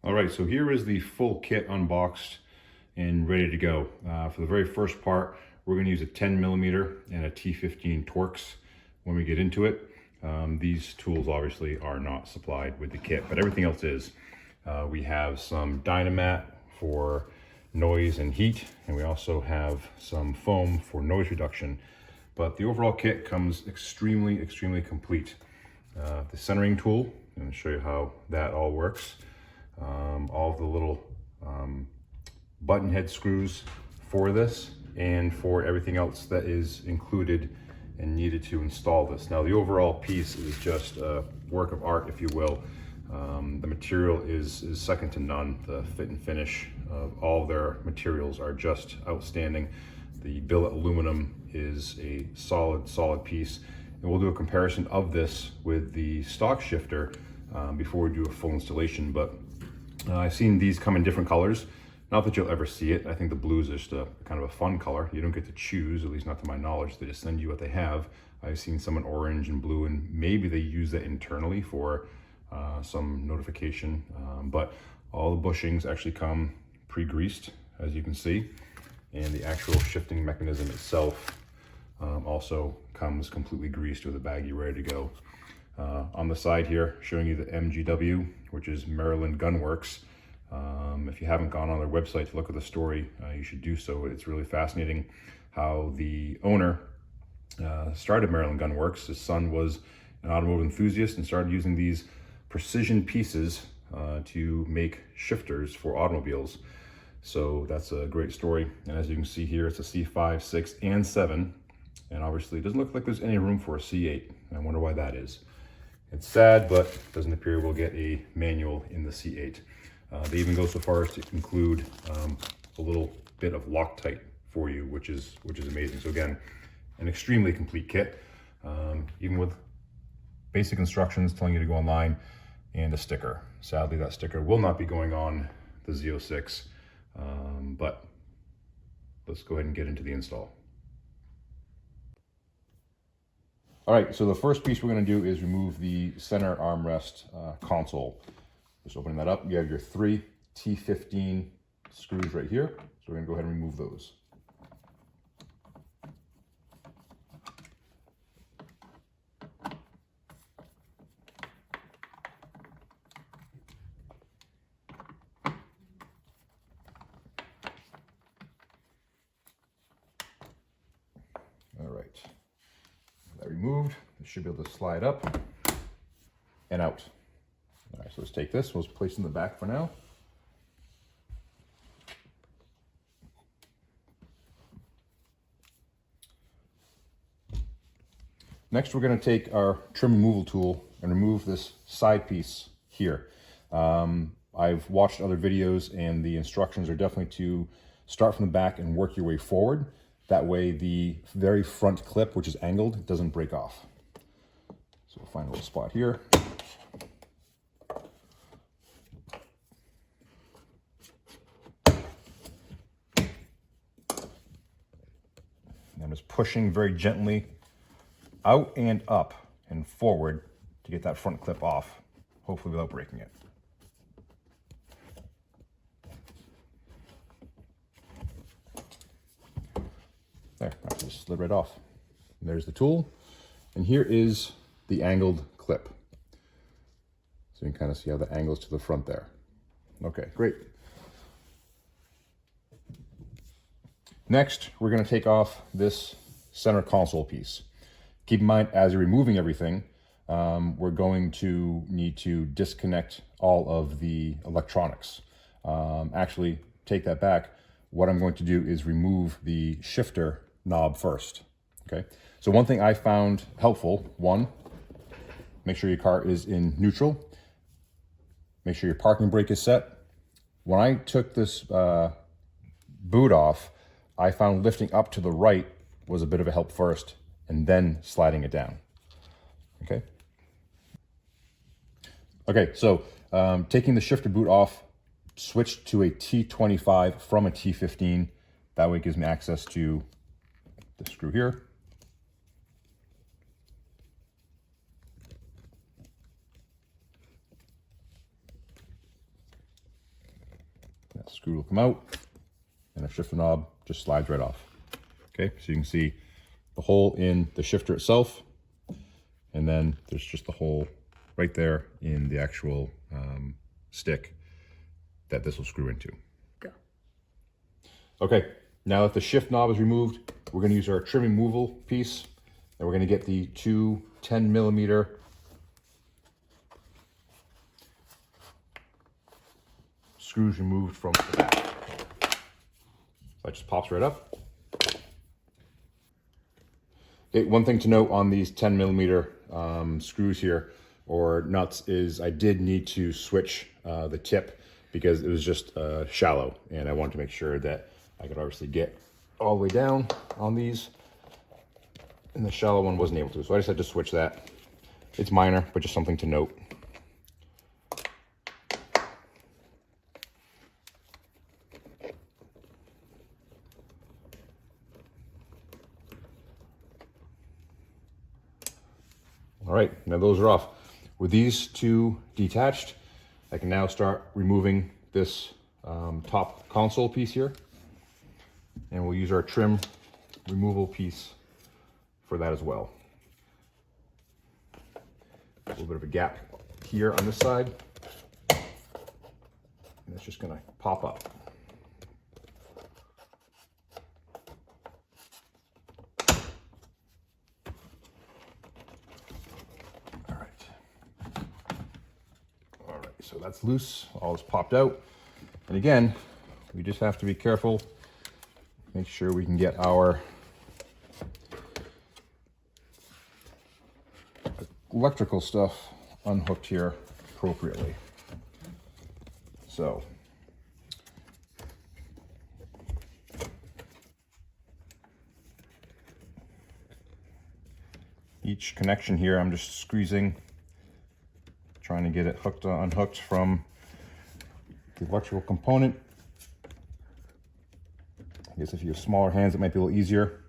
All right, so here is the full kit unboxed and ready to go. For the very first part, we're going to use a 10mm and a T15 Torx when we get into it. These tools obviously are not supplied with the kit, but everything else is. We have some Dynamat for noise and heat, and we also have some foam for noise reduction. But the overall kit comes extremely complete. The centering tool, I'm going to show you how that all works. All of the little button head screws for this and for everything else that is included and needed to install this. Now the overall piece is just a work of art, if you will. The material is second to none. The fit and finish of all their materials are just outstanding. The billet aluminum is a solid piece. And we'll do a comparison of this with the stock shifter before we do a full installation. But I've seen these come in different colors. Not that you'll ever see it. I think the blue is just a kind of a fun color. You don't get to choose, at least not to my knowledge. They just send you what they have. I've seen some in orange and blue, and maybe they use that internally for some notification. But all the bushings actually come pre-greased, as you can see. And the actual shifting mechanism itself also comes completely greased with a baggie ready to go. On the side here, showing you the MGW, which is Maryland Gun Works. If you haven't gone on their website to look at the story, you should do so. It's really fascinating how the owner started Maryland Gun Works. His son was an automotive enthusiast and started using these precision pieces to make shifters for automobiles. So that's a great story. And as you can see here, it's a C5, 6, and 7. And obviously it doesn't look like there's any room for a C8. I wonder why that is. It's sad, but it doesn't appear we'll get a manual in the C8. They even go so far as to include a little bit of Loctite for you, which is amazing. So again, an extremely complete kit, even with basic instructions telling you to go online and a sticker. Sadly, that sticker will not be going on the Z06, but let's go ahead and get into the install. All right, so the first piece we're going to do is remove the center armrest console. Just opening that up, you have your 3 T15 screws right here. So we're going to go ahead and remove those. All right, that removed, it should be able to slide up and out. All right, so let's take this, we'll place it in the back for now. Next, we're going to take our trim removal tool and remove this side piece here. I've watched other videos and the instructions are definitely to start from the back and work your way forward. That way the very front clip, which is angled, doesn't break off. So we'll find a little spot here. And I'm just pushing very gently out and up and forward to get that front clip off, hopefully without breaking it. There, that just slid right off. And there's the tool. And here is the angled clip. So you can kind of see how the angles to the front there. Okay, great. Next, we're going to take off this center console piece. Keep in mind, as you're removing everything, we're going to need to disconnect all of the electronics. Actually, take that back. What I'm going to do is remove the shifter knob first. Okay. So one thing I found helpful, one, make sure your car is in neutral. Make sure your parking brake is set. When I took this boot off, I found lifting up to the right was a bit of a help first, and then sliding it down. Okay. Okay, so taking the shifter boot off, switch to a T25 from a T15. That way it gives me access to the screw here. that screw will come out and the shifter knob just slides right off. Okay, so you can see the hole in the shifter itself, and then there's just the hole right there in the actual stick that this will screw into. Go. Okay, now that the shift knob is removed, we're going to use our trim removal piece, and we're going to get the two 10mm screws removed from the back. So that just pops right up. Okay, one thing to note on these 10mm screws here, or nuts, is I did need to switch the tip because it was just shallow, and I wanted to make sure that I could obviously get all the way down on these, and the shallow one wasn't able to, so I just had to switch that. It's minor, but just something to note. All right, now those are off. With these two detached, I can now start removing this top console piece here, and we'll use our trim removal piece for that as well. A little bit of a gap here on this side, and it's just gonna pop up. So that's loose, all is popped out. And again, we just have to be careful, make sure we can get our electrical stuff unhooked here appropriately. So, each connection here, I'm just squeezing, trying to get it hooked, unhooked from the electrical component. I guess if you have smaller hands, it might be a little easier,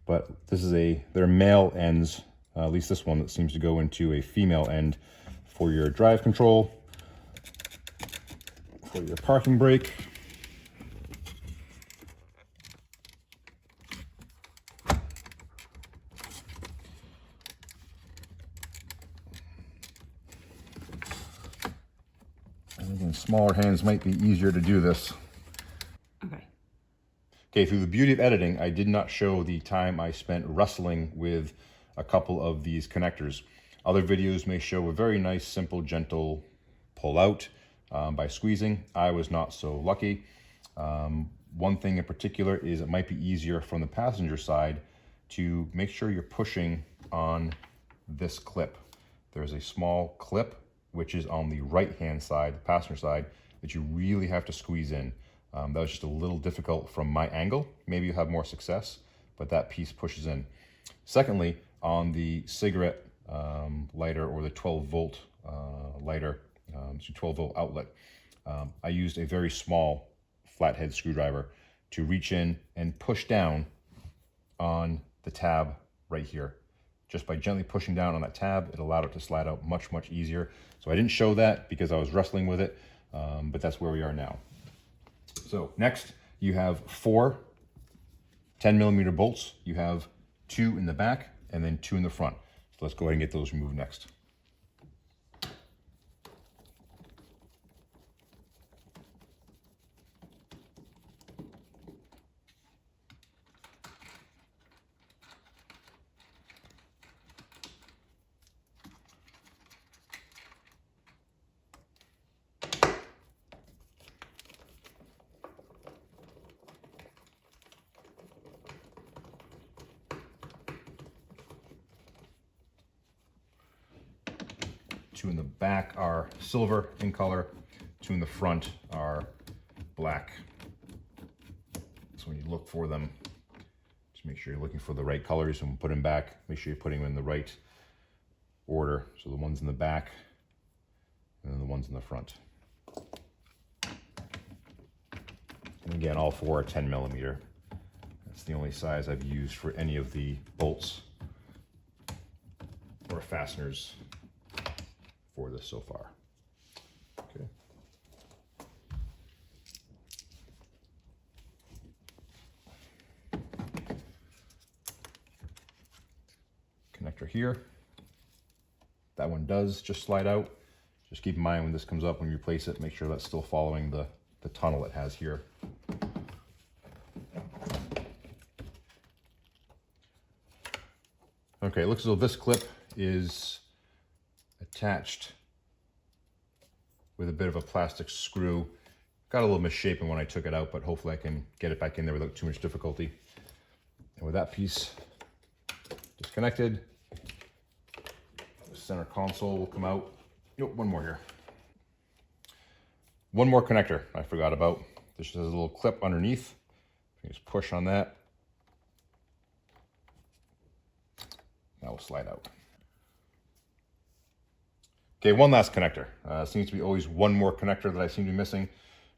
but they're male ends, at least this one that seems to go into a female end for your drive control, for your parking brake. Smaller hands might be easier to do this. Okay, through the beauty of editing, I did not show the time I spent wrestling with a couple of these connectors. Other videos may show a very nice, simple, gentle pull out by squeezing. I was not so lucky. One thing in particular is it might be easier from the passenger side to make sure you're pushing on this clip. There's a small clip which is on the right-hand side, the passenger side, that you really have to squeeze in. That was just a little difficult from my angle. Maybe you have more success, but that piece pushes in. Secondly, on the cigarette lighter or the 12-volt lighter, so 12-volt outlet, I used a very small flathead screwdriver to reach in and push down on the tab right here. Just by gently pushing down on that tab, it allowed it to slide out much, much easier. So I didn't show that because I was wrestling with it, but that's where we are now. So next, you have 4 10mm bolts. You have 2 in the back and then 2 in the front. So let's go ahead and get those removed next. Two in the back are silver in color, 2 in the front are black. So when you look for them, just make sure you're looking for the right colors and put them back. Make sure you're putting them in the right order. So the ones in the back and then the ones in the front. And again, all 4 are 10mm. That's the only size I've used for any of the bolts or fasteners for this so far. Okay. here. That one does just slide out. Just keep in mind when this comes up, when you replace it, make sure that's still following the tunnel it has here. Okay, it looks as though this clip is attached with a bit of a plastic screw. Got a little misshapen when I took it out, but hopefully I can get it back in there without too much difficulty. And with that piece disconnected, the center console will come out. Nope, one more here. One more connector I forgot about. This just has a little clip underneath. You just push on that. That will slide out. Okay, one last connector. Seems to be always one more connector that I seem to be missing.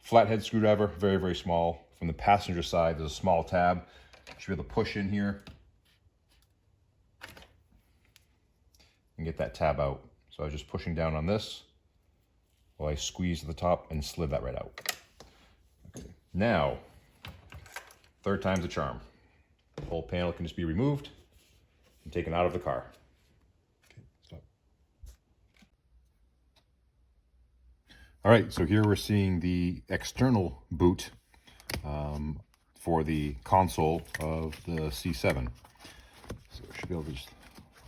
Flathead screwdriver, very, very small. From the passenger side, there's a small tab. You should be able to push in here and get that tab out. So I was just pushing down on this while I squeeze the top and slid that right out. Okay. Now, third time's the charm. The whole panel can just be removed and taken out of the car. Okay, stop. All right, so here we're seeing the external boot for the console of the C7. So I should be able to just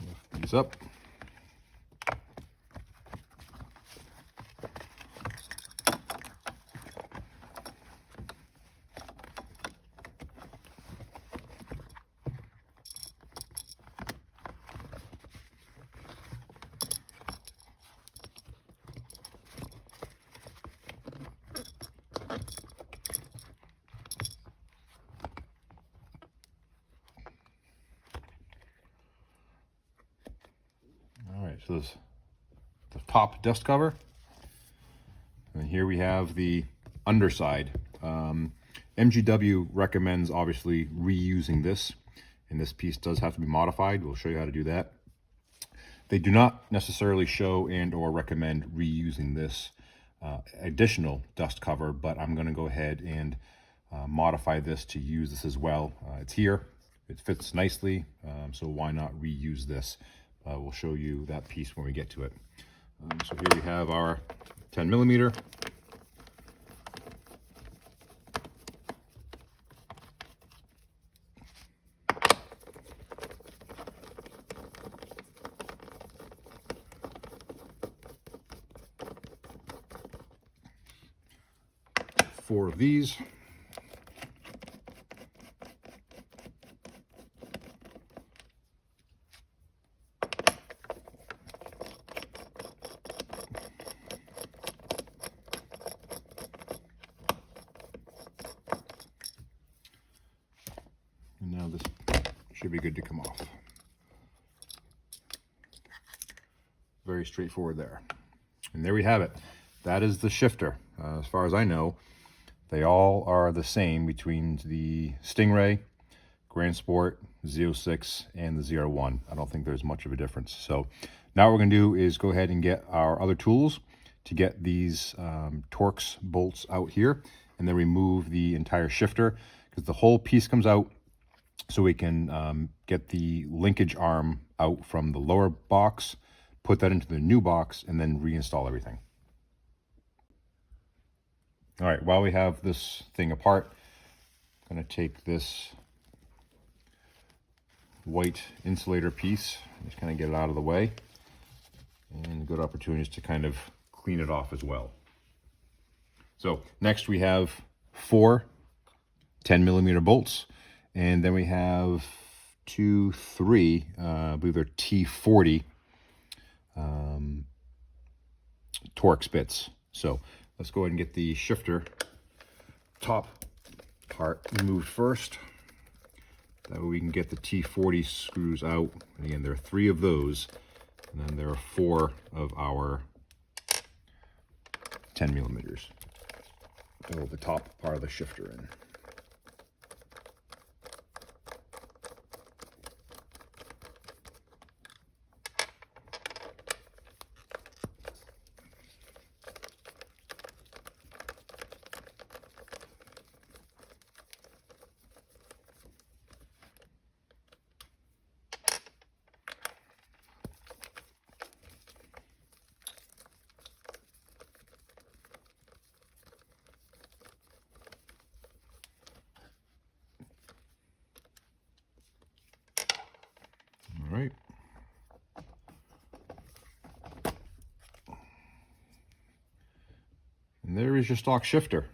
lift these up. So this the top dust cover, and here we have the underside. MGW recommends obviously reusing this, and this piece does have to be modified. We'll show you how to do that. They do not necessarily show and or recommend reusing this additional dust cover, but I'm going to go ahead and modify this to use this as well. It's here, it fits nicely, so why not reuse this? We'll show you that piece when we get to it. So here we have our 10 millimeter. Four of these. And now this should be good to come off. Very straightforward there. And there we have it. That is the shifter. As far as I know, they all are the same between the Stingray, Grand Sport, Z06, and the Z01. I don't think there's much of a difference. So now what we're going to do is go ahead and get our other tools to get these Torx bolts out here, and then remove the entire shifter, because the whole piece comes out, so we can get the linkage arm out from the lower box, put that into the new box, and then reinstall everything. All right, while we have this thing apart, I'm going to take this white insulator piece, just kind of get it out of the way, and good opportunities to kind of clean it off as well. So next we have 4 10 millimeter bolts, and then we have 2, 3, I believe they're T40 Torx bits. So let's go ahead and get the shifter top part removed first. That way we can get the T40 screws out. And again, there are 3 of those, and then there are 4 of our 10 millimeters. Pull the top part of the shifter in. And there is your stock shifter.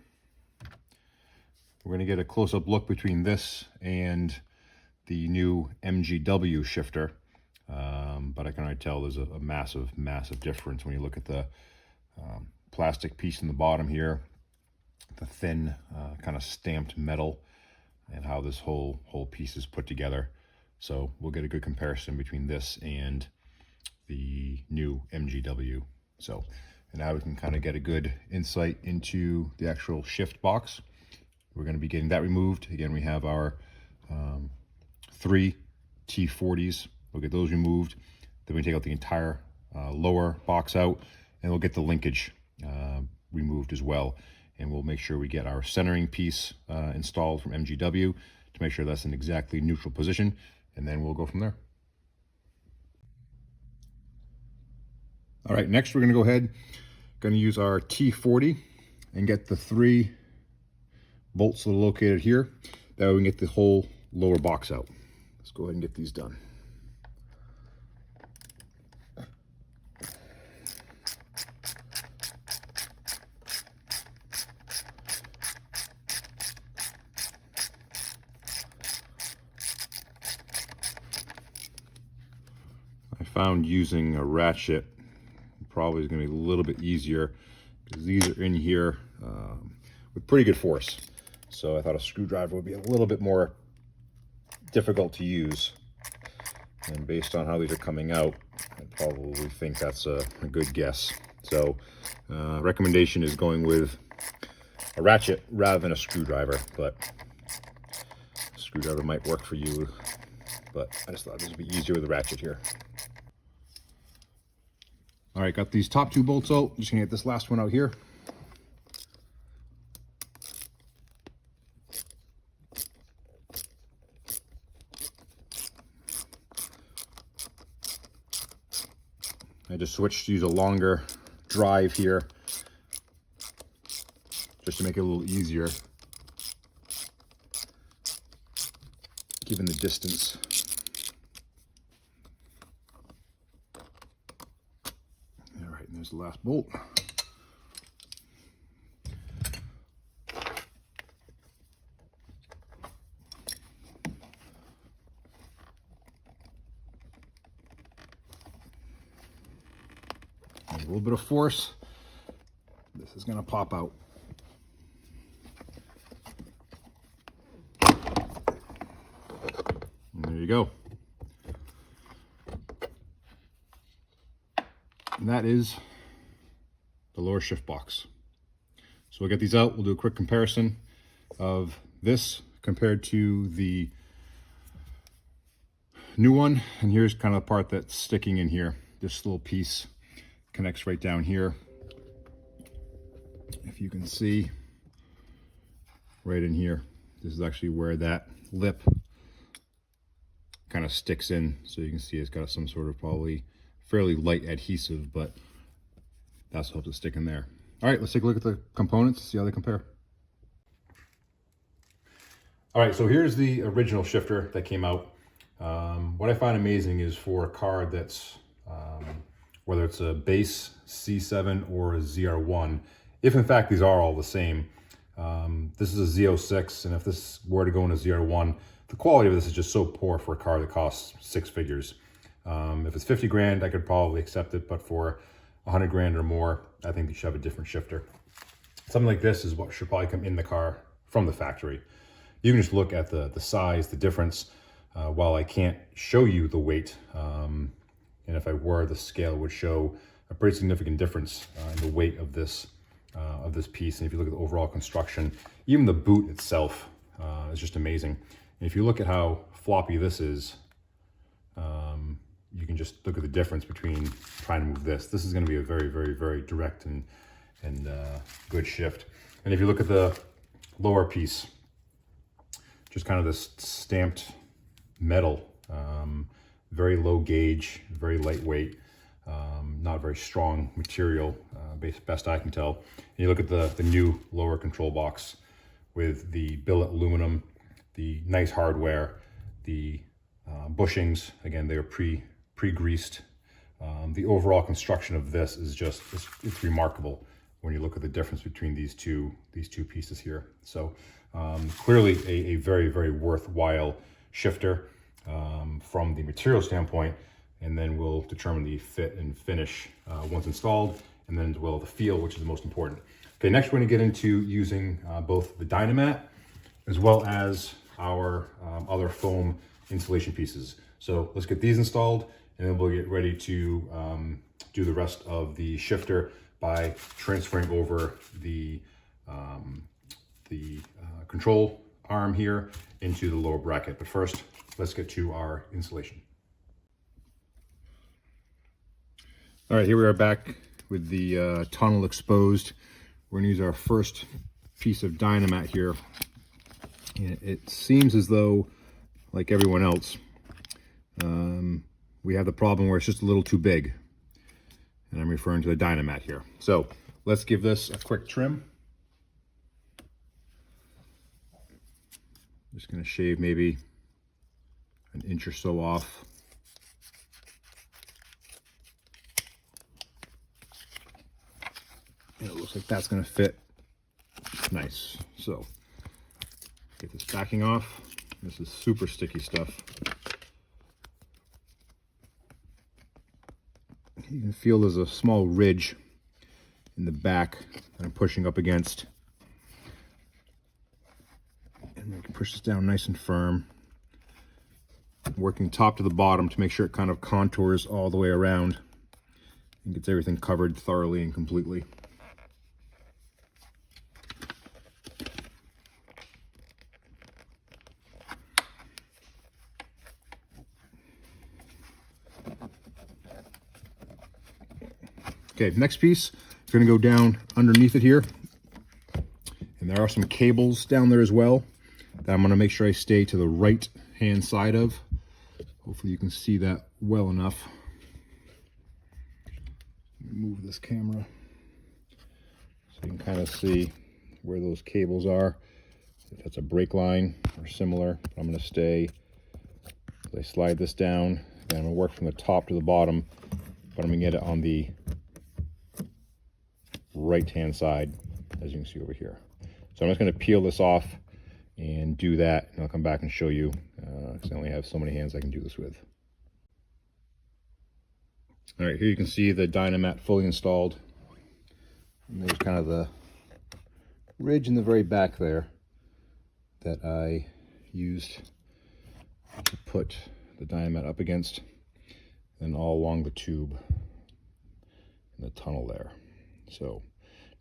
We're going to get a close-up look between this and the new MGW shifter. But I can already tell there's a massive, massive difference when you look at the plastic piece in the bottom here, the thin kind of stamped metal, and how this whole piece is put together. So we'll get a good comparison between this and the new MGW. So, and now we can kind of get a good insight into the actual shift box. We're going to be getting that removed. Again, we have our 3 T40s. We'll get those removed. Then we take out the entire lower box out, and we'll get the linkage removed as well. And we'll make sure we get our centering piece installed from MGW to make sure that's in exactly neutral position, and then we'll go from there. All right, next we're going to go ahead, going to use our T40 and get the 3 bolts that are located here. That way we can get the whole lower box out. Let's go ahead and get these done. I found using a ratchet probably is going to be a little bit easier because these are in here with pretty good force. So I thought a screwdriver would be a little bit more difficult to use. And based on how these are coming out, I probably think that's a good guess. So recommendation is going with a ratchet rather than a screwdriver, but a screwdriver might work for you. But I just thought this would be easier with a ratchet here. All right, got these top 2 bolts out. Just gonna get this last one out here. I just switched to use a longer drive here just to make it a little easier given the distance. All right, and there's the last bolt. A little bit of force, this is going to pop out. And there you go. And that is the lower shift box. So we'll get these out. We'll do a quick comparison of this compared to the new one. And here's kind of the part that's sticking in here. This little piece connects right down here. If you can see right in here, this is actually where that lip kind of sticks in. So you can see it's got some sort of probably fairly light adhesive, but that's what helps it stick in there. All right, let's take a look at the components, see how they compare. All right, so here's the original shifter that came out. What I find amazing is for a car that's whether it's a base C7 or a ZR1, if in fact these are all the same. This is a Z06, and if this were to go in a ZR1, the quality of this is just so poor for a car that costs 6 figures. If it's 50 grand, I could probably accept it, but for 100 grand or more, I think you should have a different shifter. Something like this is what should probably come in the car from the factory. You can just look at the size, the difference. While I can't show you the weight, and if I were, the scale would show a pretty significant difference in the weight of this piece. And if you look at the overall construction, even the boot itself is just amazing. And if you look at how floppy this is, you can just look at the difference between trying to move this. This is going to be a very, very, very direct and good shift. And if you look at the lower piece, just kind of this stamped metal, very low gauge, very lightweight, not very strong material, best I can tell. And you look at the new lower control box with the billet aluminum, the nice hardware, the bushings, again, they are pre-greased. The overall construction of this is just, it's remarkable when you look at the difference between these two pieces here. So clearly a very, very worthwhile shifter from the material standpoint, and then we'll determine the fit and finish once installed, and then as well the feel, which is the most important. Okay, next we're going to get into using both the Dynamat as well as our other foam insulation pieces. So let's get these installed, and then we'll get ready to do the rest of the shifter by transferring over the control arm here into the lower bracket. But first, let's get to our installation. All right, here we are back with the tunnel exposed. We're gonna use our first piece of Dynamat here. It seems as though, like everyone else, we have the problem where it's just a little too big. And I'm referring to the Dynamat here. So let's give this a quick trim. Just gonna shave maybe an inch or so off. And it looks like that's gonna fit nice. So get this backing off. This is super sticky stuff. You can feel there's a small ridge in the back that I'm pushing up against. And I can push this down nice and firm. Working top to the bottom to make sure it kind of contours all the way around and gets everything covered thoroughly and completely. Okay, next piece is going to go down underneath it here. And there are some cables down there as well that I'm going to make sure I stay to the right hand side of. Hopefully you can see that well enough. Move this camera so you can kind of see where those cables are. If that's a brake line or similar, I'm going to stay as I slide this down. And I'm going to work from the top to the bottom, but I'm going to get it on the right hand side, as you can see over here. So I'm just going to peel this off and do that, and I'll come back and show you because I only have so many hands I can do this with. All right, here you can see the Dynamat fully installed, and there's kind of the ridge in the very back there that I used to put the Dynamat up against, and all along the tube in the tunnel there. So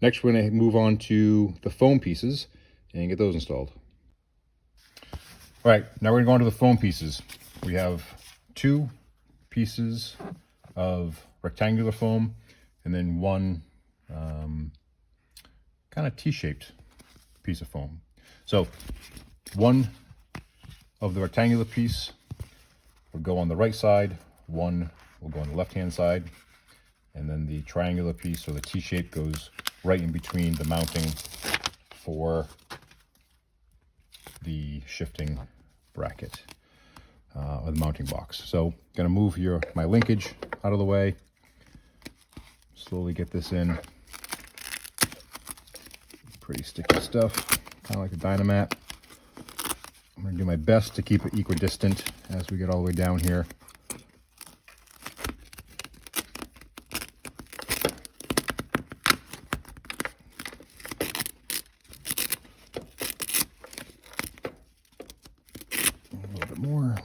next we're going to move on to the foam pieces and get those installed. All right, now we're going to go on to the foam pieces. We have two pieces of rectangular foam and then one kind of T-shaped piece of foam. So one of the rectangular piece will go on the right side, one will go on the left-hand side, and then the triangular piece, or the T-shape, goes right in between the mounting for the shifting bracket, or the mounting box. So gonna move my linkage out of the way, slowly get this in. Pretty sticky stuff, kind of like a Dynamat. I'm gonna do my best to keep it equidistant as we get all the way down here. More,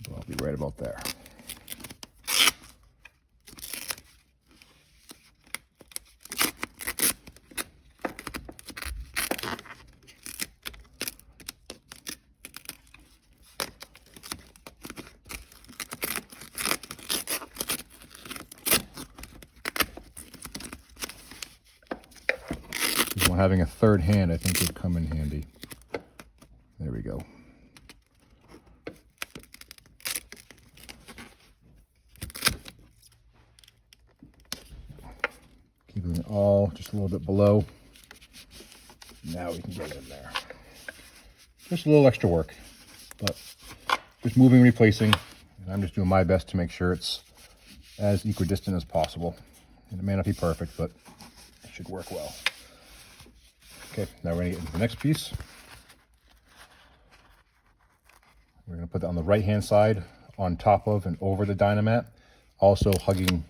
but I'll be right about there. Well, having a third hand, I think, would come in handy. There we go. Keeping it all just a little bit below. Now we can get it in there. Just a little extra work, but just moving and replacing. And I'm just doing my best to make sure it's as equidistant as possible. And it may not be perfect, but it should work well. Okay, now we're going to get into the next piece. We're going to put that on the right-hand side, on top of and over the Dynamat, also hugging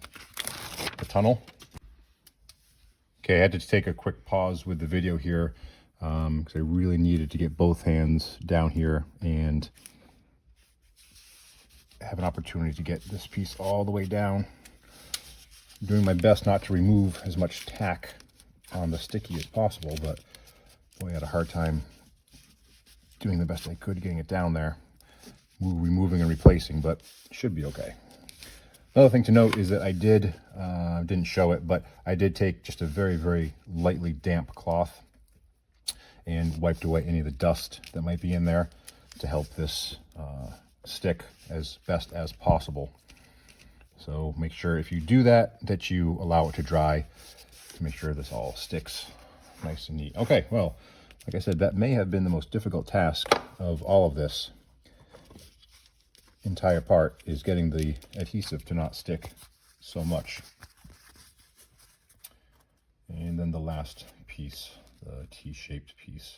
the tunnel. Okay, I had to take a quick pause with the video here because I really needed to get both hands down here and have an opportunity to get this piece all the way down. I'm doing my best not to remove as much tack on the sticky as possible, but boy, I had a hard time doing the best I could getting it down there, removing and replacing, but it should be okay. Another thing to note is that I didn't show it, but I did take just a very, very lightly damp cloth and wiped away any of the dust that might be in there to help this stick as best as possible. So make sure if you do that, that you allow it to dry to make sure this all sticks nice and neat. Okay, well, like I said, that may have been the most difficult task of all of this entire part, is getting the adhesive to not stick so much. And then the last piece, the T-shaped piece.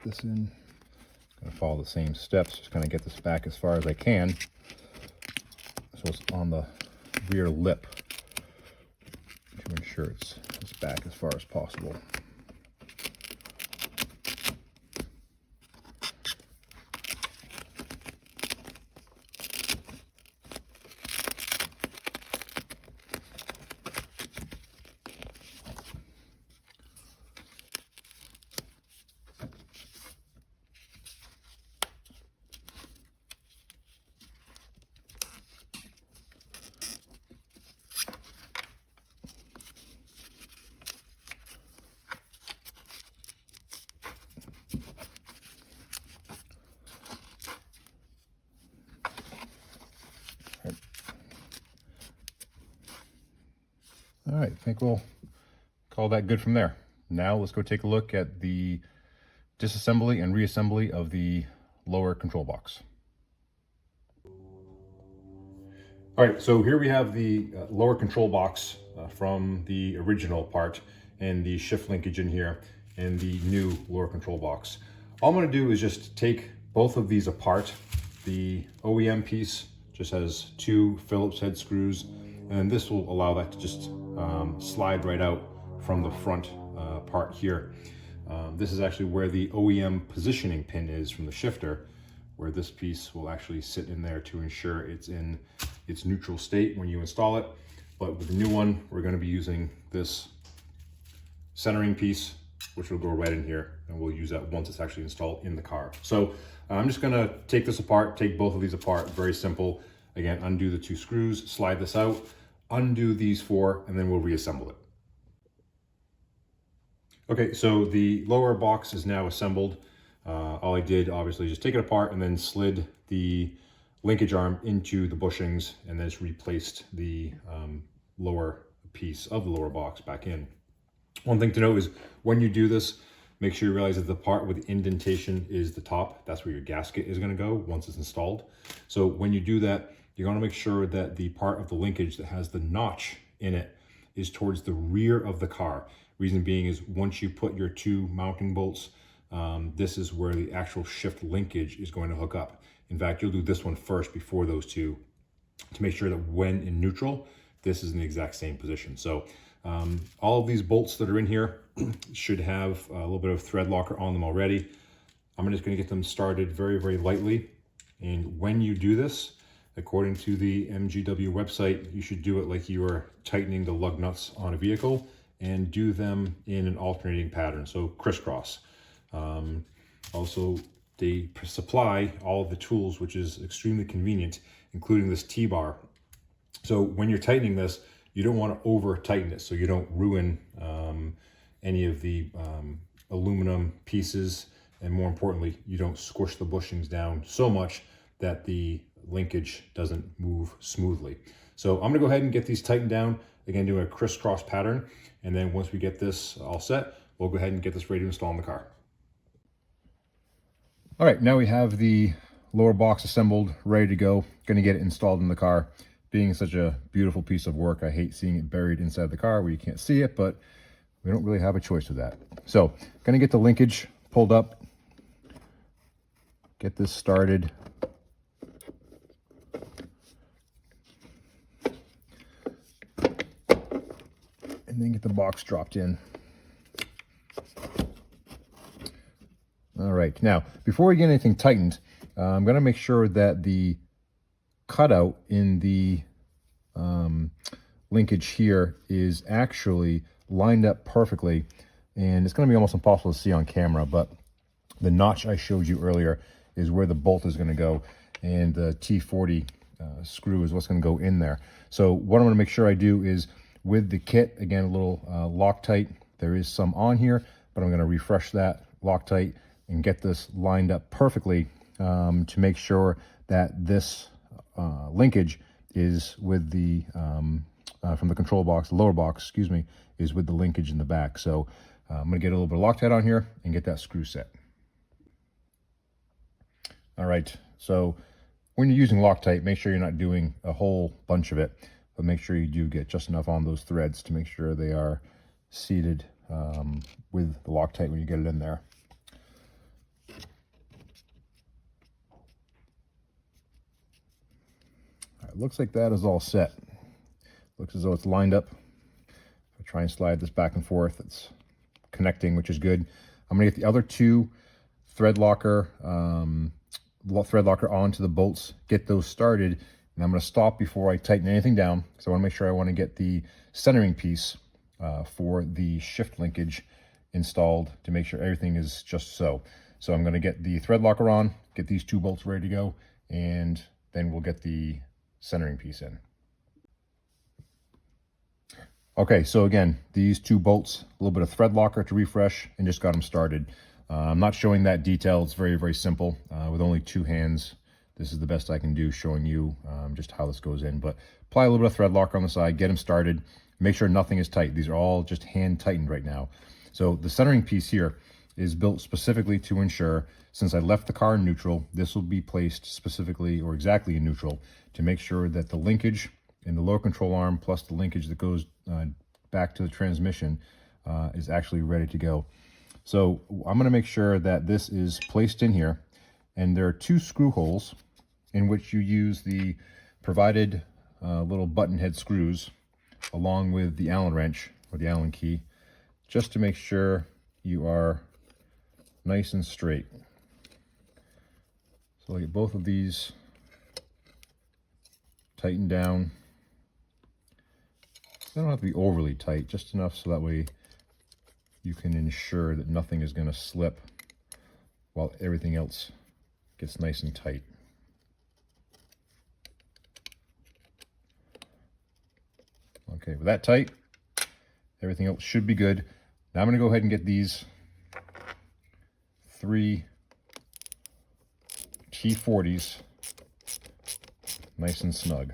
This in. I'm going to follow the same steps, just kind of get this back as far as I can. So it's on the rear lip to ensure it's back as far as possible. All right, I think we'll call that good from there. Now let's go take a look at the disassembly and reassembly of the lower control box. All right, so here we have the lower control box from the original part, and the shift linkage in here, and the new lower control box. All I'm gonna do is just take both of these apart. The OEM piece just has 2 Phillips head screws, and this will allow that to just slide right out from the front part here. This is actually where the OEM positioning pin is from the shifter, where this piece will actually sit in there to ensure it's in its neutral state when you install it. But with the new one, we're going to be using this centering piece, which will go right in here, and we'll use that once it's actually installed in the car. So I'm just going to take this apart, take both of these apart, very simple. Again, undo the 2 screws, slide this out, undo these 4, and then we'll reassemble it. Okay, so the lower box is now assembled. All I did, obviously, just take it apart and then slid the linkage arm into the bushings, and then just replaced the lower piece of the lower box back in. One thing to note is when you do this, make sure you realize that the part with the indentation is the top. That's where your gasket is going to go once it's installed. So when you do that, you're going to make sure that the part of the linkage that has the notch in it is towards the rear of the car. Reason being is once you put your 2 mounting bolts, this is where the actual shift linkage is going to hook up. In fact, you'll do this one first before those 2 to make sure that when in neutral, this is in the exact same position. So all of these bolts that are in here should have a little bit of thread locker on them already. I'm just going to get them started very, very lightly. And when you do this, according to the MGW website, you should do it like you are tightening the lug nuts on a vehicle, and do them in an alternating pattern, so crisscross. Also, they supply all of the tools, which is extremely convenient, including this T-bar. So when you're tightening this, you don't want to over tighten it so you don't ruin any of the aluminum pieces, and more importantly, you don't squish the bushings down so much that the linkage doesn't move smoothly. So I'm gonna go ahead and get these tightened down, again, doing a crisscross pattern. And then once we get this all set, we'll go ahead and get this ready to install in the car. All right, now we have the lower box assembled, ready to go. Gonna get it installed in the car. Being such a beautiful piece of work, I hate seeing it buried inside the car where you can't see it, but we don't really have a choice with that. So, gonna get the linkage pulled up, get this started. And then get the box dropped in. All right, now, before we get anything tightened, I'm gonna make sure that the cutout in the linkage here is actually lined up perfectly, and it's going to be almost impossible to see on camera, but the notch I showed you earlier is where the bolt is going to go, and the T40 screw is what's going to go in there. So what I'm going to make sure I do is, with the kit, again, a little Loctite, there is some on here, but I'm going to refresh that Loctite and get this lined up perfectly to make sure that this linkage is with the from the control box, the lower box, excuse me, is with the linkage in the back. So I'm gonna get a little bit of Loctite on here and get that screw set. All right, so when you're using Loctite, make sure you're not doing a whole bunch of it, but make sure you do get just enough on those threads to make sure they are seated with the Loctite when you get it in there. It looks like that is all set. Looks as though it's lined up. If I try and slide this back and forth, it's connecting, which is good. I'm gonna get the other two thread locker onto the bolts, get those started, and I'm gonna stop before I tighten anything down, because I wanna make sure I wanna get the centering piece for the shift linkage installed to make sure everything is just so. So I'm gonna get the thread locker on, get these two bolts ready to go, and then we'll get the centering piece in. Okay, so again, these two bolts, a little bit of thread locker to refresh, and just got them started. I'm not showing that detail. It's very, very simple. With only two hands, this is the best I can do showing you just how this goes in. But apply a little bit of thread locker on the side, get them started, make sure nothing is tight. These are all just hand tightened right now. So the centering piece here is built specifically to ensure, since I left the car in neutral, this will be placed specifically or exactly in neutral to make sure that the linkage in the lower control arm plus the linkage that goes back to the transmission is actually ready to go. So I'm going to make sure that this is placed in here, and there are two screw holes in which you use the provided little button head screws along with the Allen wrench or the Allen key, just to make sure you are nice and straight. So I'll get both of these tightened down. They don't have to be overly tight, just enough so that way you can ensure that nothing is going to slip while everything else gets nice and tight. Okay, with that tight, everything else should be good. Now I'm going to go ahead and get these three T40s nice and snug.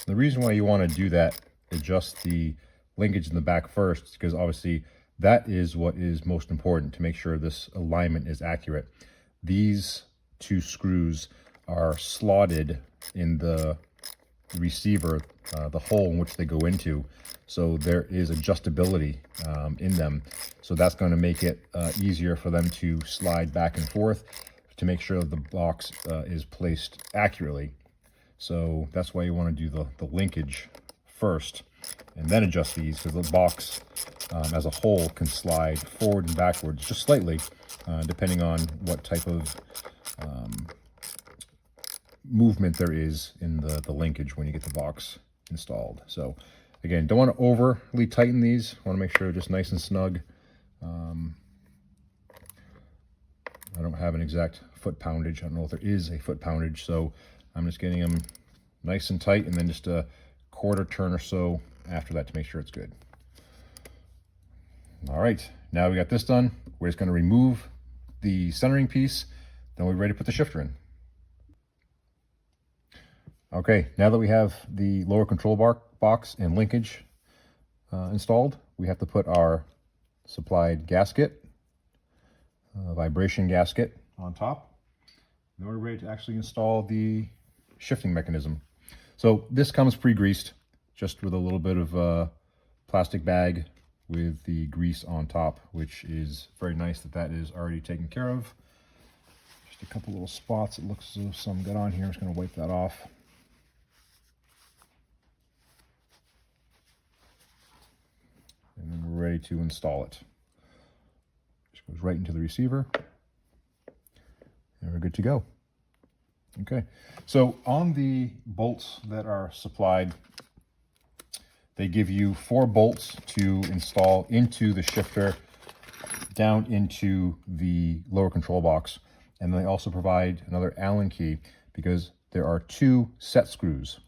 The reason why you want to do that, adjust the linkage in the back first, is because obviously that is what is most important to make sure this alignment is accurate. These two screws are slotted in the receiver, the hole in which they go into, so there is adjustability in them. So that's going to make it easier for them to slide back and forth to make sure that the box is placed accurately. So that's why you want to do the linkage first and then adjust these, because the box as a whole can slide forward and backwards just slightly depending on what type of movement there is in the linkage when you get the box installed. So again, don't want to overly tighten these. Want to make sure they're just nice and snug. I don't have an exact foot poundage. I don't know if there is a foot poundage, so I'm just getting them nice and tight, and then just a quarter turn or so after that to make sure it's good. All right, now we got this done. We're just going to remove the centering piece, then we're ready to put the shifter in. Okay, now that we have the lower control box and linkage installed, we have to put our supplied gasket, vibration gasket on top. Then we're ready to actually install the shifting mechanism. So this comes pre-greased, just with a little bit of a plastic bag with the grease on top, which is very nice that is already taken care of. Just a couple little spots, it looks as though some got on here. I'm just going to wipe that off. And then we're ready to install it. Just goes right into the receiver, and we're good to go. Okay, so on the bolts that are supplied, they give you 4 bolts to install into the shifter down into the lower control box. And they also provide another Allen key because there are 2 set screws,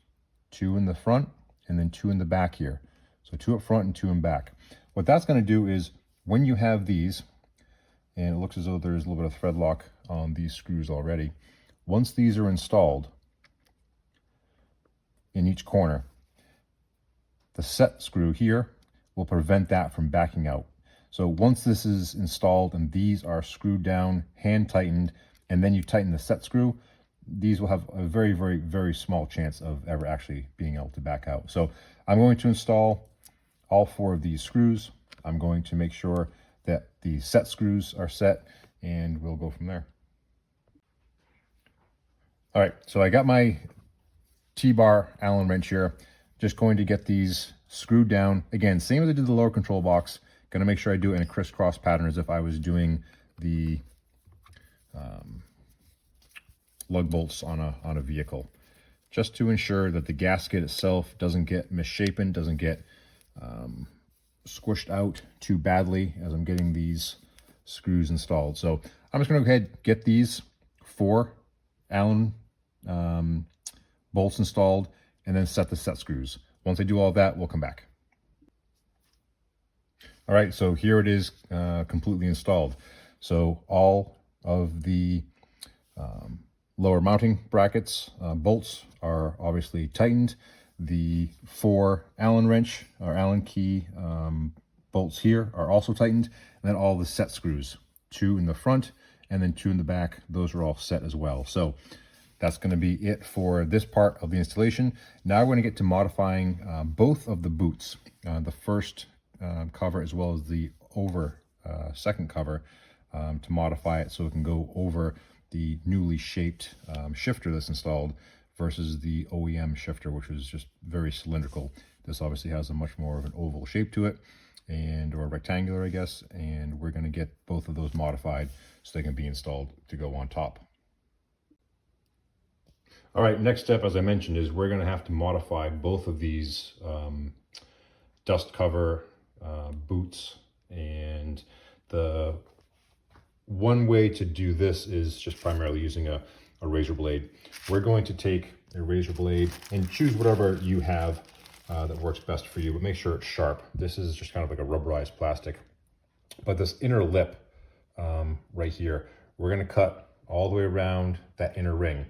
2 in the front and then 2 in the back here. So 2 up front and 2 in back. What that's going to do is when you have these, and it looks as though there's a little bit of thread lock on these screws already, once these are installed in each corner, the set screw here will prevent that from backing out. So once this is installed and these are screwed down, hand tightened, and then you tighten the set screw, these will have a very, very, very small chance of ever actually being able to back out. So I'm going to install all 4 of these screws. I'm going to make sure that the set screws are set, and we'll go from there. All right, so I got my T-bar Allen wrench here. Just going to get these screwed down. Again, same as I did the lower control box. Going to make sure I do it in a crisscross pattern as if I was doing the lug bolts on a vehicle, just to ensure that the gasket itself doesn't get misshapen, doesn't get squished out too badly as I'm getting these screws installed. So I'm just going to go ahead and get these 4 Allen bolts installed and then set the set screws. Once I do all that, we'll come back. All right, so here it is completely installed. So all of the lower mounting brackets, bolts are obviously tightened. The 4 Allen wrench or Allen key bolts here are also tightened. And then all the set screws, 2 in the front and then 2 in the back, those are all set as well. So that's going to be it for this part of the installation. Now we're going to get to modifying both of the boots, the first cover as well as the second cover, to modify it so it can go over the newly shaped shifter that's installed versus the OEM shifter, which is just very cylindrical. This obviously has a much more of an oval shape to it, or rectangular, I guess, and we're going to get both of those modified so they can be installed to go on top. All right, next step, as I mentioned, is we're going to have to modify both of these dust cover boots. And the one way to do this is just primarily using a razor blade. We're going to take a razor blade and choose whatever you have that works best for you, but make sure it's sharp. This is just kind of like a rubberized plastic. But this inner lip right here, we're going to cut all the way around that inner ring.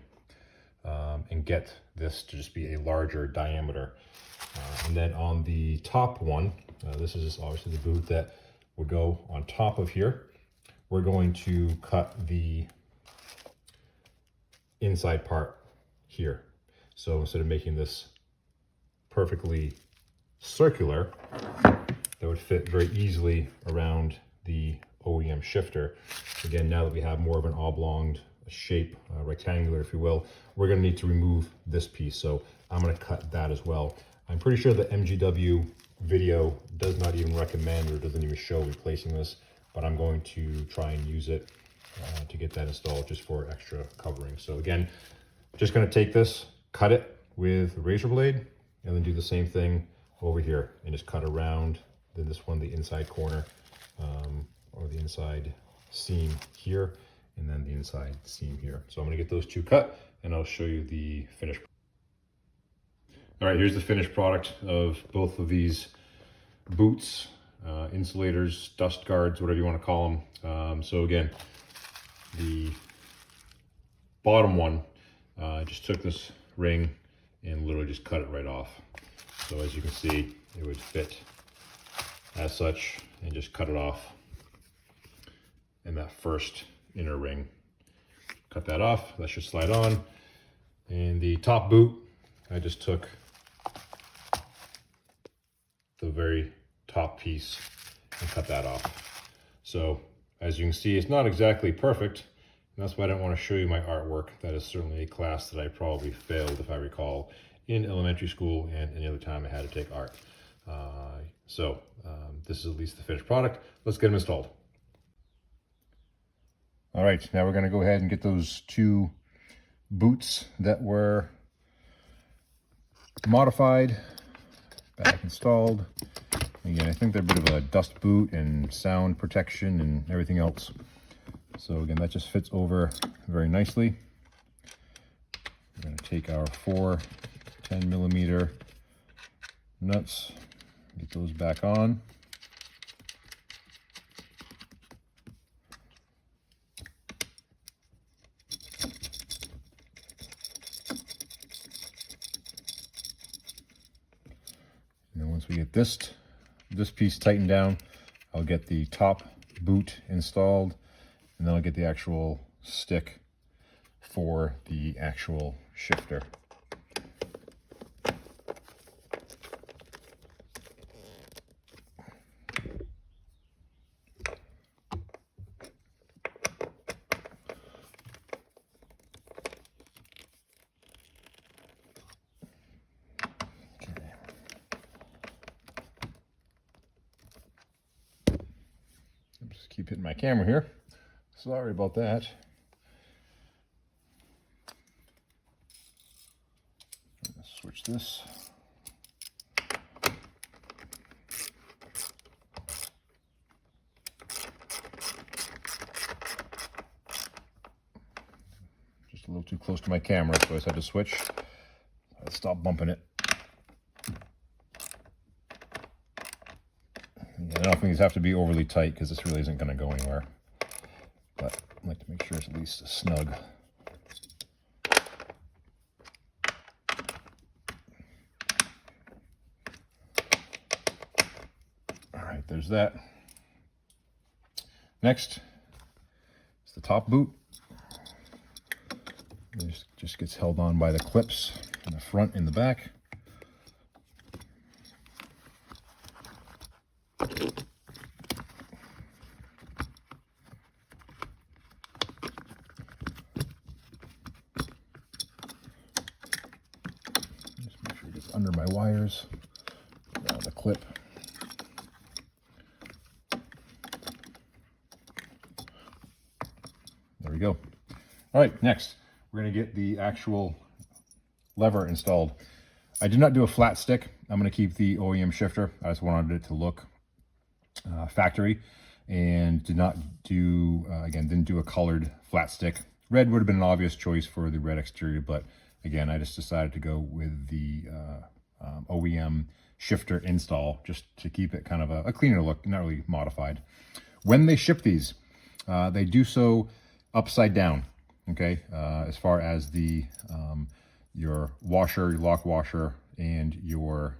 And get this to just be a larger diameter. And then on the top one, this is obviously the boot that would go on top of here. We're going to cut the inside part here. So instead of making this perfectly circular, that would fit very easily around the OEM shifter. Again, now that we have more of an oblong shape, rectangular if you will, we're going to need to remove this piece. So I'm going to cut that as well. I'm pretty sure the MGW video does not even recommend or doesn't even show replacing this, but I'm going to try and use it to get that installed just for extra covering. So again, just going to take this, cut it with a razor blade, and then do the same thing over here and just cut around then this one, the inside corner or the inside seam here, and then the inside seam here. So I'm going to get those 2 cut and I'll show you the finished. All right, here's the finished product of both of these boots, insulators, dust guards, whatever you want to call them. So again, the bottom one, I just took this ring and literally just cut it right off. So as you can see, it would fit as such, and just cut it off in that first inner ring. Cut that off, that should slide on. And the top boot, I just took the very top piece and cut that off. So as you can see, it's not exactly perfect, and that's why I don't want to show you my artwork. That is certainly a class that I probably failed, if I recall, in elementary school and any other time I had to take art. This is at least the finished product. Let's get them installed. All right, now we're going to go ahead and get those two boots that were modified back installed. Again, I think they're a bit of a dust boot and sound protection and everything else. So again, that just fits over very nicely. We're going to take our 4 10mm nuts, get those back on. And then once we get this piece tightened down, I'll get the top boot installed, and then I'll get the actual stick for the actual shifter. Just keep hitting my camera here. Sorry about that. Let's switch this. Just a little too close to my camera, so I just had to switch. Let's stop bumping it. I don't think these have to be overly tight because this really isn't going to go anywhere. But I like to make sure it's at least snug. All right, there's that. Next is the top boot. It just gets held on by the clips in the front and the back. Under my wires, the clip. There we go. All right, next we're going to get the actual lever installed. I did not do a flat stick. I'm going to keep the OEM shifter. I just wanted it to look factory, and did not do, again, didn't do a colored flat stick. Red would have been an obvious choice for the red exterior, but again, I just decided to go with the OEM shifter install just to keep it kind of a cleaner look, not really modified. When they ship these, they do so upside down, okay? As far as the your washer, your lock washer, and your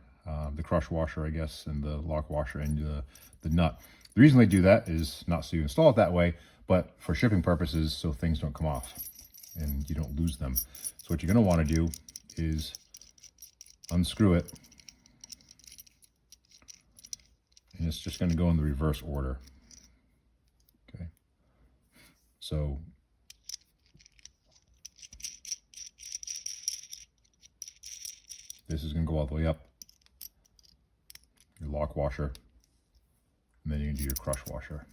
the crush washer, I guess, and the lock washer and the nut. The reason they do that is not so you install it that way, but for shipping purposes, so things don't come off and you don't lose them. So what you're going to want to do is unscrew it, and it's just going to go in the reverse order. Okay, so this is going to go all the way up, your lock washer, and then you can do your crush washer.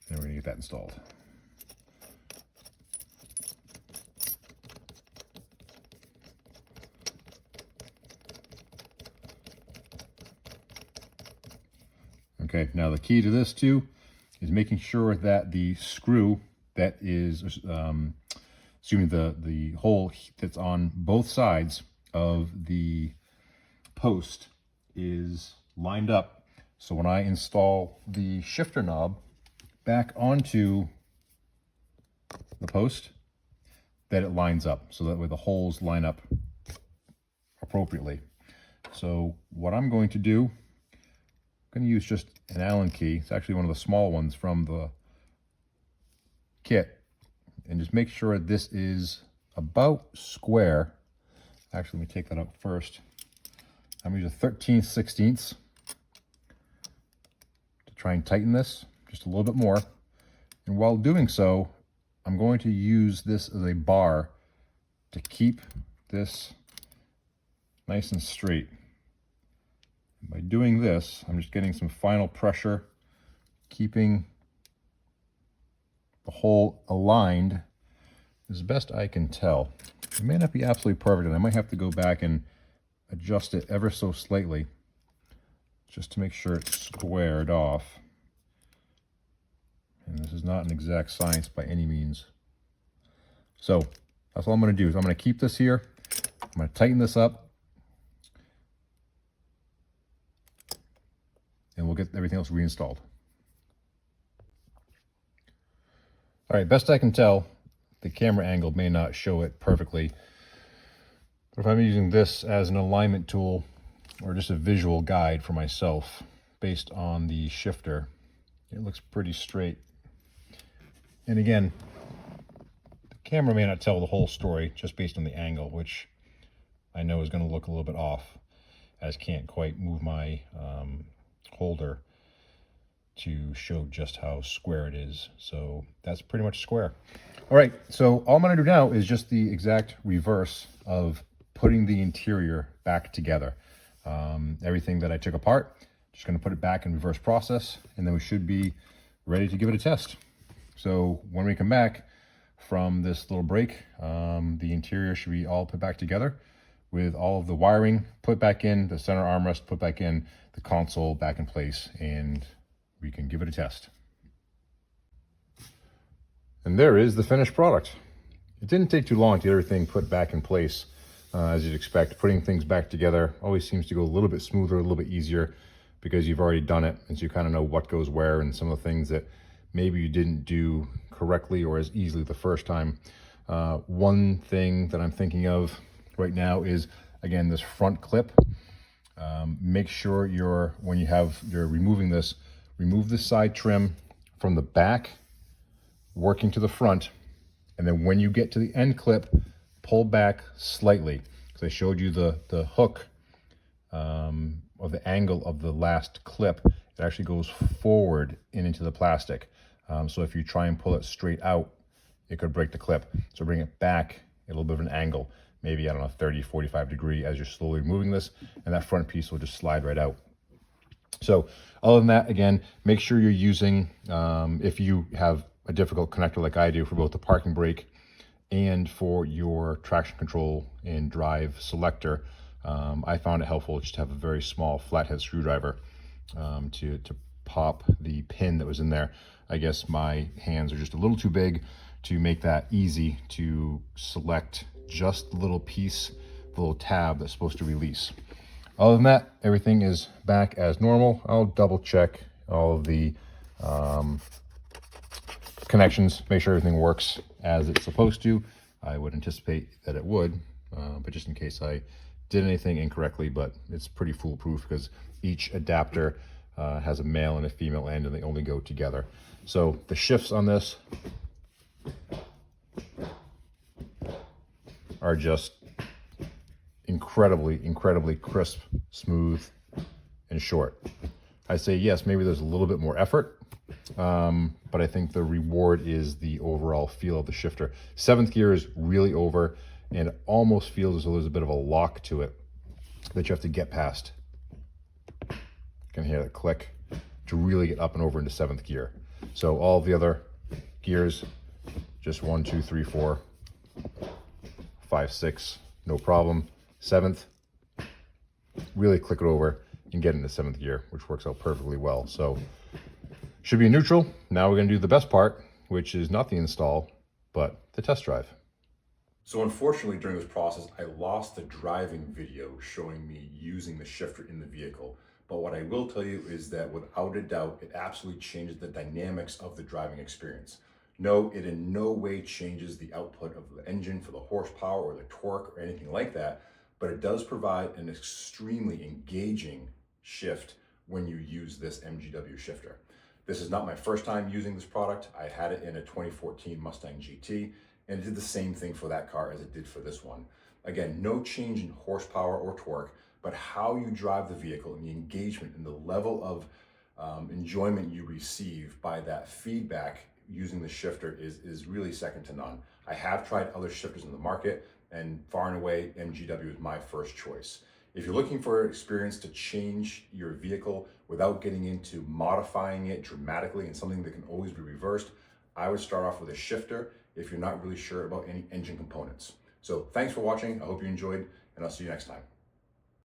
And we're going to get that installed. Okay, now the key to this too is making sure that the screw that is assuming the hole that's on both sides of the post is lined up. So when I install the shifter knob back onto the post, that it lines up, so that way the holes line up appropriately. So what I'm going to do, I'm going to use just an Allen key. It's actually one of the small ones from the kit, and just make sure this is about square. Actually, let me take that out first. I'm going to use a 13/16 to try and tighten this just a little bit more. And while doing so, I'm going to use this as a bar to keep this nice and straight. And by doing this, I'm just getting some final pressure, keeping the hole aligned as best I can tell. It may not be absolutely perfect, and I might have to go back and adjust it ever so slightly just to make sure it's squared off. And this is not an exact science by any means. So that's all I'm going to do is I'm going to keep this here. I'm going to tighten this up, and we'll get everything else reinstalled. All right, best I can tell, the camera angle may not show it perfectly, but if I'm using this as an alignment tool or just a visual guide for myself based on the shifter, it looks pretty straight. And again, the camera may not tell the whole story just based on the angle, which I know is going to look a little bit off, as can't quite move my holder to show just how square it is. So that's pretty much square. All right, so all I'm going to do now is just the exact reverse of putting the interior back together. Everything that I took apart, just going to put it back in reverse process, and then we should be ready to give it a test. So when we come back from this little break, the interior should be all put back together with all of the wiring put back in, the center armrest put back in, the console back in place, and we can give it a test. And there is the finished product. It didn't take too long to get everything put back in place. As you'd expect, putting things back together always seems to go a little bit smoother, a little bit easier, because you've already done it, and so you kind of know what goes where and some of the things that maybe you didn't do correctly or as easily the first time. One thing that I'm thinking of right now is, again, this front clip. Make sure when you're removing this, remove the side trim from the back, working to the front, and then when you get to the end clip, pull back slightly. Because I showed you the hook or the angle of the last clip, it actually goes forward and into the plastic. So if you try and pull it straight out, it could break the clip. So bring it back a little bit of an angle, maybe, I don't know, 30, 45 degree as you're slowly removing this, and that front piece will just slide right out. So other than that, again, make sure you're using, if you have a difficult connector like I do for both the parking brake and for your traction control and drive selector, I found it helpful just to have a very small flathead screwdriver to pop the pin that was in there. I guess my hands are just a little too big to make that easy to select just the little piece, the little tab that's supposed to release. Other than that, everything is back as normal. I'll double check all of the connections, make sure everything works as it's supposed to. I would anticipate that it would, but just in case I did anything incorrectly, but it's pretty foolproof because each adapter has a male and a female end, and they only go together. So the shifts on this are just incredibly crisp, smooth, and short. I say yes, maybe there's a little bit more effort, but I think the reward is the overall feel of the shifter. 7th gear is really over, and it almost feels as though there's a bit of a lock to it that you have to get past. You can hear that click to really get up and over into 7th gear. So all the other gears, just 1, 2, 3, 4, 5, 6, no problem. 7th, really click it over and get into 7th gear, which works out perfectly well. So should be neutral. Now we're going to do the best part, which is not the install, but the test drive. So unfortunately, during this process, I lost the driving video showing me using the shifter in the vehicle. But what I will tell you is that without a doubt, it absolutely changes the dynamics of the driving experience. No, it in no way changes the output of the engine for the horsepower or the torque or anything like that, but it does provide an extremely engaging shift when you use this MGW shifter. This is not my first time using this product. I had it in a 2014 Mustang GT, and it did the same thing for that car as it did for this one. Again, no change in horsepower or torque, but how you drive the vehicle and the engagement and the level of enjoyment you receive by that feedback using the shifter is really second to none. I have tried other shifters in the market, and far and away, MGW is my first choice. If you're looking for an experience to change your vehicle without getting into modifying it dramatically and something that can always be reversed, I would start off with a shifter if you're not really sure about any engine components. So thanks for watching. I hope you enjoyed, and I'll see you next time.